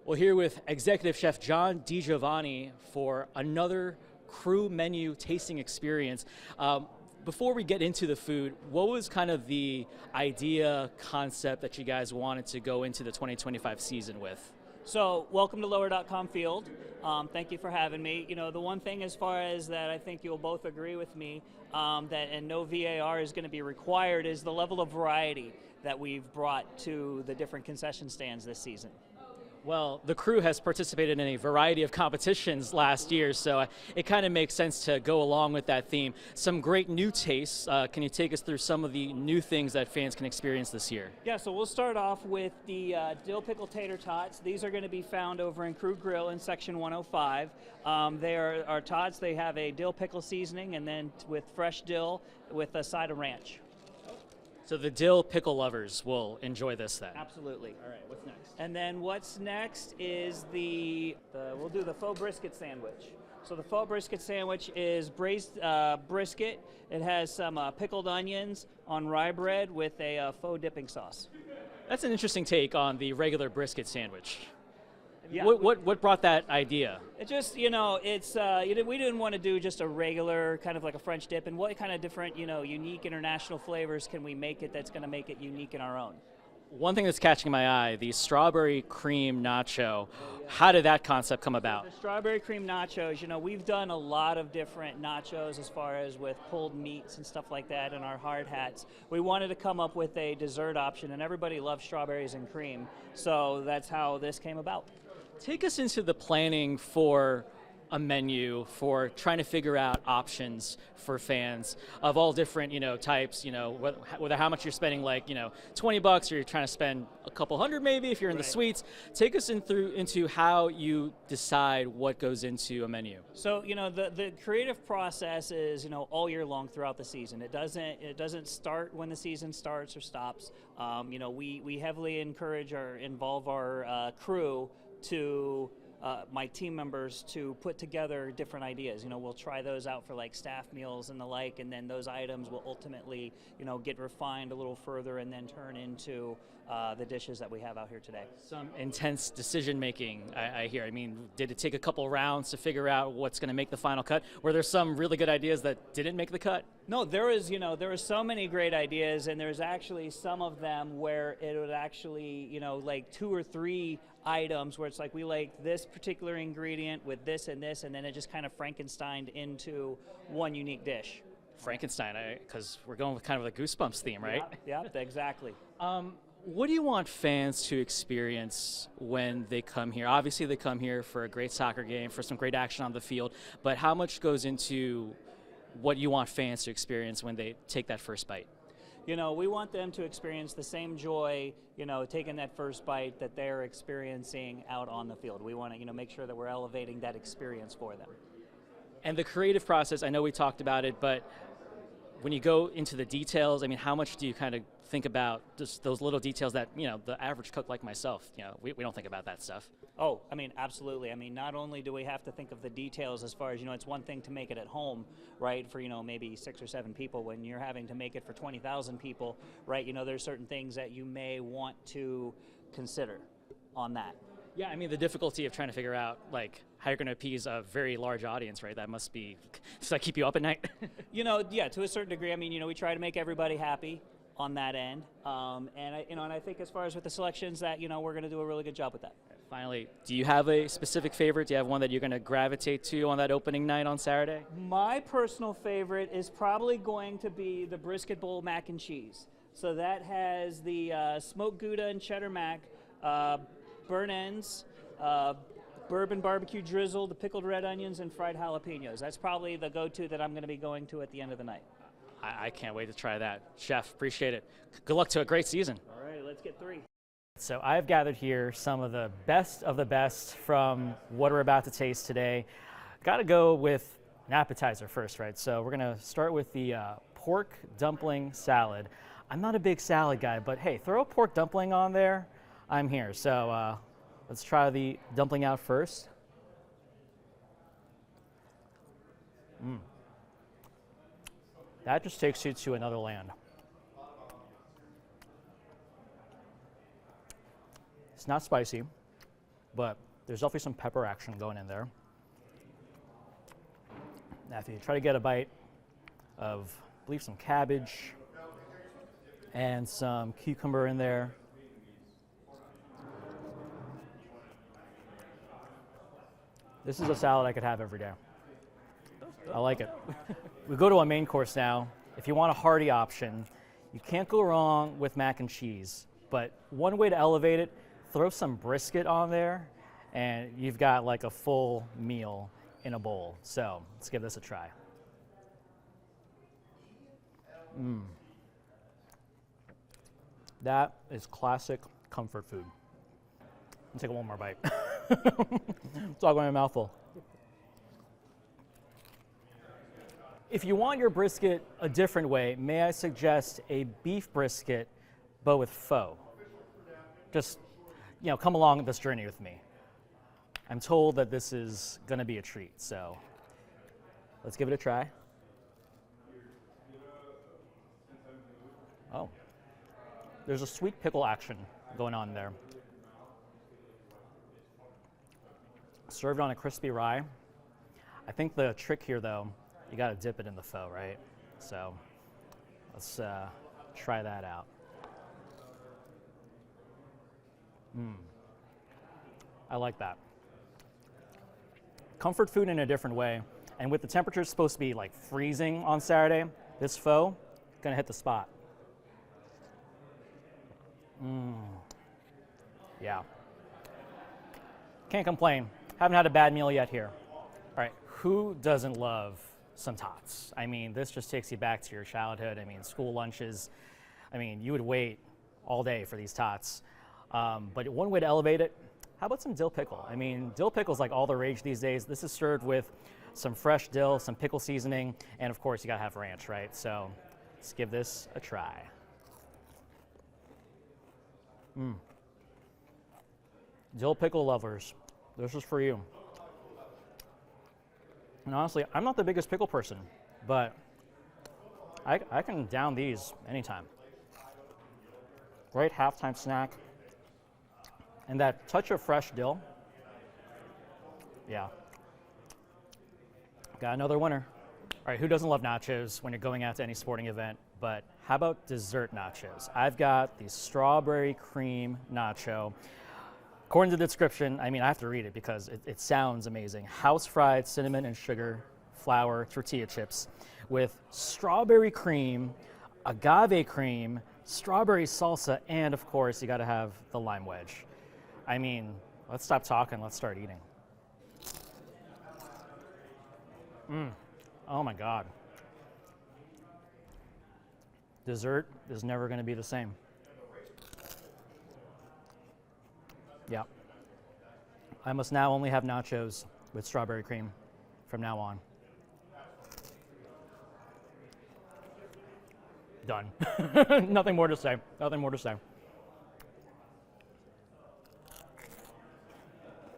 Well, here with Executive Chef John DiGiovanni for another crew menu tasting experience. Before we get into the food, what was kind of the idea, concept that you guys wanted to go into the 2025 season with? So, welcome to Lower.com Field. Thank you for having me. You know, the one thing as far as that I think you'll both agree with me that and no VAR is going to be required is the level of variety that we've brought to the different concession stands this season. Well, the crew has participated in a variety of competitions last year, so it kind of makes sense to go along with that theme. Some great new tastes. Can you take us through some of the new things that fans can experience this year? Yeah, so we'll start off with the dill pickle tater tots. These are going to be found over in Crew Grill in section 105. They are our tots. They have a dill pickle seasoning and then with fresh dill with a side of ranch. So the dill pickle lovers will enjoy this then. Absolutely. All right, what's next? And then what's next is we'll do the faux brisket sandwich. So the faux brisket sandwich is braised brisket. It has some pickled onions on rye bread with a faux dipping sauce. That's an interesting take on the regular brisket sandwich. Yeah. What brought that idea? It just, it's we didn't want to do just a regular kind of like a French dip, and what kind of different, unique international flavors can we make it that's going to make it unique in our own? One thing that's catching my eye, the strawberry cream nacho. How did that concept come about? The strawberry cream nachos, we've done a lot of different nachos as far as with pulled meats and stuff like that in our hard hats. We wanted to come up with a dessert option, and everybody loves strawberries and cream, so that's how this came about. Take us into the planning for a menu, for trying to figure out options for fans of all different, types, whether how much you're spending, like, $20 or you're trying to spend a couple hundred maybe if you're in the suites. Take us into how you decide what goes into a menu. So, the creative process is, all year long throughout the season. It doesn't start when the season starts or stops. We heavily involve our crew to my team members to put together different ideas. We'll try those out for like staff meals and the like, and then those items will ultimately, get refined a little further and then turn into the dishes that we have out here today. Some intense decision making, I hear. I mean, did it take a couple rounds to figure out what's going to make the final cut? Were there some really good ideas that didn't make the cut? No, there were so many great ideas, and there's actually some of them where it would actually, like 2 or 3 items where it's like we like this particular ingredient with this, and then it just kind of Frankensteined into one unique dish. Frankenstein, because we're going with kind of the Goosebumps theme, right? Yeah, exactly. What do you want fans to experience when they come here? Obviously, they come here for a great soccer game, for some great action on the field, but how much goes into what you want fans to experience when they take that first bite? We want them to experience the same joy, taking that first bite that they're experiencing out on the field. We want to, make sure that we're elevating that experience for them. And the creative process, I know we talked about it, but when you go into the details, I mean, how much do you kind of think about just those little details that, the average cook like myself, we don't think about that stuff? Oh, absolutely. Not only do we have to think of the details as far as, it's one thing to make it at home, right, for, maybe 6 or 7 people. When you're having to make it for 20,000 people, right, there's certain things that you may want to consider on that. Yeah, the difficulty of trying to figure out, like, how you're going to appease a very large audience, right? That must be, does that keep you up at night? Yeah, to a certain degree. We try to make everybody happy on that end. And I think as far as with the selections that, we're going to do a really good job with that. Finally, do you have a specific favorite? Do you have one that you're going to gravitate to on that opening night on Saturday? My personal favorite is probably going to be the brisket bowl mac and cheese. So that has the smoked Gouda and cheddar mac, burnt ends, bourbon barbecue drizzle, the pickled red onions, and fried jalapenos. That's probably the go-to that I'm going to be going to at the end of the night. I can't wait to try that. Chef, appreciate it. Good luck to a great season. All right, let's get 3. So I've gathered here some of the best from what we're about to taste today. Got to go with an appetizer first, right? So we're going to start with the pork dumpling salad. I'm not a big salad guy, but hey, throw a pork dumpling on there, I'm here. So let's try the dumpling out first. That just takes you to another land. It's not spicy. but there's definitely some pepper action going in there. Now, if you try to get a bite of, I believe, some cabbage and some cucumber in there. This is a salad I could have every day. I like it. We go to a main course now. If you want a hearty option, you can't go wrong with mac and cheese. But one way to elevate it, throw some brisket on there, and you've got like a full meal in a bowl. So let's give this a try. That is classic comfort food. I'll take one more bite. It's all going in my mouthful. If you want your brisket a different way, may I suggest a beef brisket, but with faux? Just, come along this journey with me. I'm told that this is going to be a treat, so let's give it a try. Oh, there's a sweet pickle action going on there. Served on a crispy rye. I think the trick here, though, you got to dip it in the pho, right? So let's try that out. I like that. Comfort food in a different way. And with the temperatures supposed to be like freezing on Saturday, this pho gonna hit the spot. Yeah. Can't complain. Haven't had a bad meal yet here. All right, who doesn't love some tots? I mean, this just takes you back to your childhood. I mean, school lunches. I mean, you would wait all day for these tots. But one way to elevate it, how about some dill pickle? I mean, dill pickle's like all the rage these days. This is served with some fresh dill, some pickle seasoning, and of course you gotta have ranch, right? So let's give this a try. Dill pickle lovers, this is for you. And honestly, I'm not the biggest pickle person, but I can down these anytime. Great halftime snack. And that touch of fresh dill, yeah. Got another winner. All right, who doesn't love nachos when you're going out to any sporting event? But how about dessert nachos? I've got the strawberry cream nacho. According to the description, I mean, I have to read it because it sounds amazing. House-fried cinnamon and sugar, flour, tortilla chips with strawberry cream, agave cream, strawberry salsa, and of course, you gotta have the lime wedge. I mean, let's stop talking, let's start eating. Oh my God. Dessert is never gonna be the same. Yeah. I must now only have nachos with strawberry cream from now on. Done. Nothing more to say. Nothing more to say.